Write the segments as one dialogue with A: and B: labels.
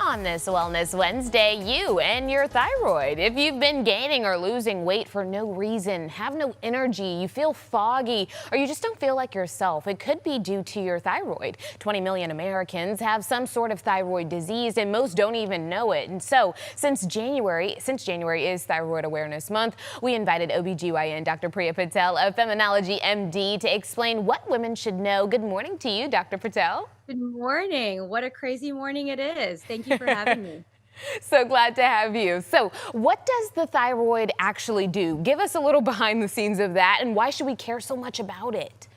A: On this Wellness Wednesday, you and your thyroid. If you've been gaining or losing weight for no reason, have no energy, you feel foggy, or you just don't feel like yourself, it could be due to your thyroid. 20 million Americans have some sort of thyroid disease, and most don't even know it. And so, since January is Thyroid Awareness Month, we invited OBGYN Dr. Priya Patel of Feminology MD to explain what women should know. Good morning to you, Dr. Patel.
B: Good morning. What a crazy morning it is. Thank you for having me.
A: So glad to have you. So, what does the thyroid actually do? Give us a little behind the scenes of that, and why should we care so much about it?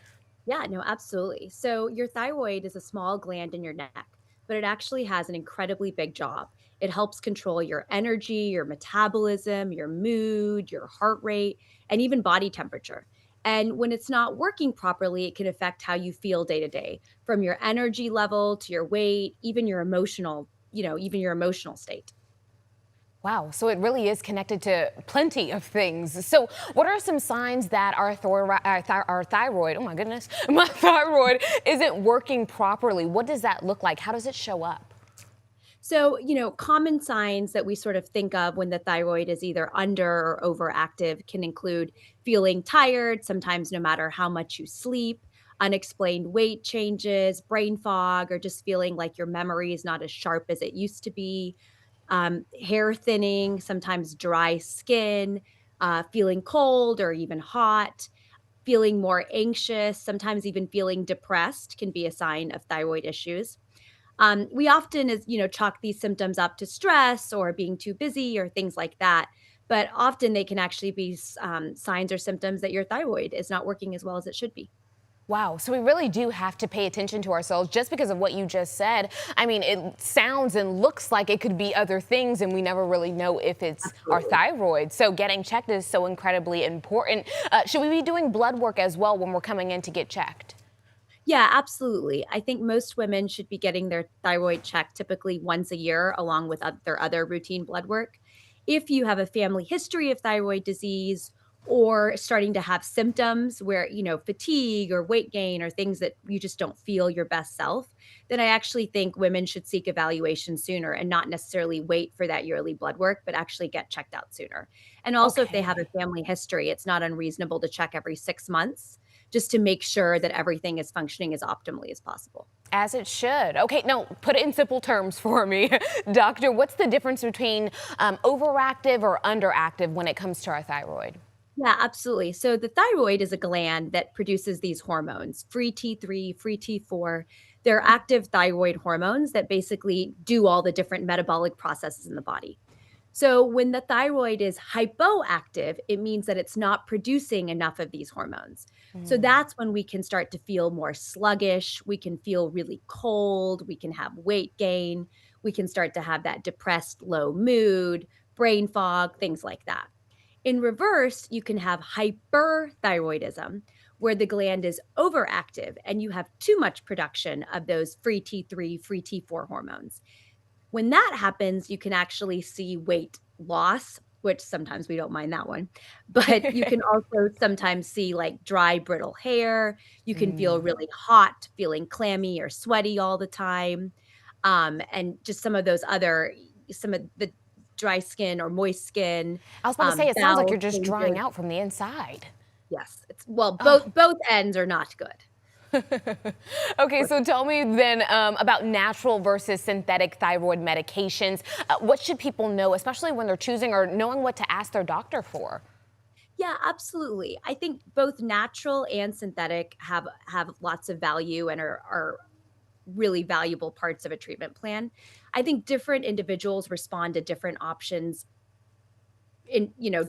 B: Yeah, no, absolutely. So, your thyroid is a small gland in your neck, but it actually has an incredibly big job. It helps control your energy, your metabolism, your mood, your heart rate, and even body temperature. And when it's not working properly, it can affect how you feel day to day, from your energy level to your weight, even your even your emotional state.
A: Wow, so it really is connected to plenty of things. So, what are some signs that our thyroid, oh my goodness, my thyroid isn't working properly? What does that look like? How does it show up?
B: So, common signs that we sort of think of when the thyroid is either under or overactive can include feeling tired, sometimes no matter how much you sleep, unexplained weight changes, brain fog, or just feeling like your memory is not as sharp as it used to be, hair thinning, sometimes dry skin, feeling cold or even hot, feeling more anxious, sometimes even feeling depressed can be a sign of thyroid issues. We often, chalk these symptoms up to stress or being too busy or things like that. But often they can actually be signs or symptoms that your thyroid is not working as well as it should be.
A: Wow, so we really do have to pay attention to ourselves just because of what you just said. I mean, it sounds and looks like it could be other things, and we never really know if it's our
B: Absolutely.
A: thyroid. So, getting checked is so incredibly important. Should we be doing blood work as well when we're coming in to get checked?
B: Yeah, absolutely. I think most women should be getting their thyroid checked typically once a year, along with their other routine blood work. If you have a family history of thyroid disease or starting to have symptoms where, fatigue or weight gain or things that you just don't feel your best self, then I actually think women should seek evaluation sooner and not necessarily wait for that yearly blood work, but actually get checked out sooner. And also, if they have a
A: Okay.
B: family history, it's not unreasonable to check every 6 months just to make sure that everything is functioning as optimally as possible.
A: As it should. Okay, now put it in simple terms for me. Doctor, what's the difference between overactive or underactive when it comes to our thyroid?
B: Yeah, absolutely. So the thyroid is a gland that produces these hormones, free T3, free T4. They're active thyroid hormones that basically do all the different metabolic processes in the body. So when the thyroid is hypoactive, it means that it's not producing enough of these hormones. So
A: Mm.
B: that's when we can start to feel more sluggish, we can feel really cold, we can have weight gain, we can start to have that depressed low mood, brain fog, things like that. In reverse, you can have hyperthyroidism, where the gland is overactive and you have too much production of those free T3, free T4 hormones. When that happens, you can actually see weight loss, which sometimes we don't mind that one. But you can also sometimes see like dry, brittle hair. You can feel
A: Mm.
B: really hot, feeling clammy or sweaty all the time. And just some of the dry skin or moist skin,
A: I was about to say, it sounds like
B: bowel
A: you're just drying
B: changes.
A: out from the inside.
B: Yes, it's well,
A: Oh.
B: both ends are not good.
A: Okay, so tell me then about natural versus synthetic thyroid medications. What should people know, especially when they're choosing or knowing what to ask their doctor for?
B: Yeah, absolutely. I think both natural and synthetic have lots of value and are really valuable parts of a treatment plan. I think different individuals respond to different options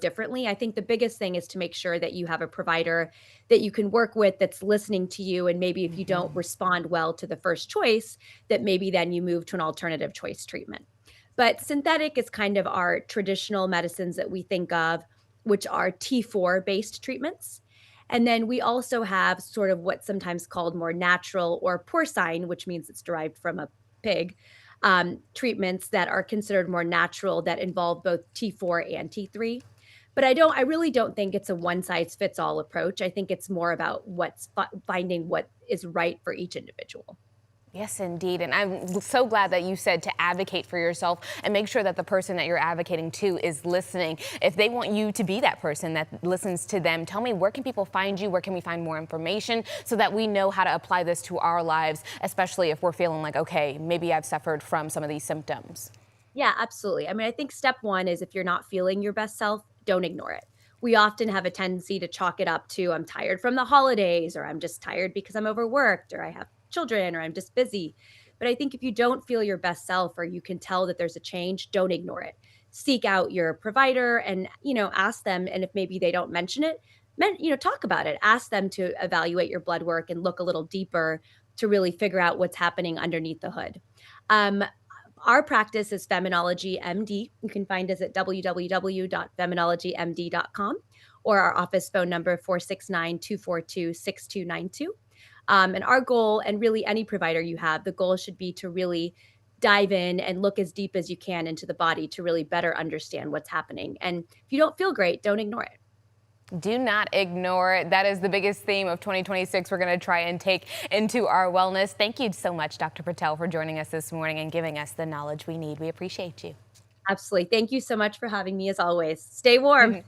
B: differently. I think the biggest thing is to make sure that you have a provider that you can work with that's listening to you, and maybe if you don't
A: Mhm.
B: respond well to the first choice, that maybe then you move to an alternative choice treatment. But synthetic is kind of our traditional medicines that we think of, which are T4 based treatments. And then we also have sort of what's sometimes called more natural or porcine, which means it's derived from a pig, treatments that are considered more natural that involve both T4 and T3. But I really don't think it's a one size fits all approach. I think it's more about finding what is right for each individual.
A: Yes, indeed. And I'm so glad that you said to advocate for yourself and make sure that the person that you're advocating to is listening. If they want you to be that person that listens to them, tell me, where can people find you? Where can we find more information so that we know how to apply this to our lives, especially if we're feeling like, okay, maybe I've suffered from some of these symptoms?
B: Yeah, absolutely. I mean, I think step one is if you're not feeling your best self, don't ignore it. We often have a tendency to chalk it up to I'm tired from the holidays, or I'm just tired because I'm overworked, or I have children, or I'm just busy. But I think if you don't feel your best self, or you can tell that there's a change, don't ignore it. Seek out your provider and, ask them. And if maybe they don't mention it, talk about it. Ask them to evaluate your blood work and look a little deeper to really figure out what's happening underneath the hood. Um, our practice is Feminology MD. You can find us at www.feminologymd.com, or our office phone number 469-242-6292. And our goal, and really any provider you have, the goal should be to really dive in and look as deep as you can into the body to really better understand what's happening. And if you don't feel great, don't ignore it.
A: Do not ignore it. That is the biggest theme of 2026 we're going to try and take into our wellness. Thank you so much, Dr. Patel, for joining us this morning and giving us the knowledge we need. We appreciate you.
B: Absolutely. Thank you so much for having me as always. Stay warm.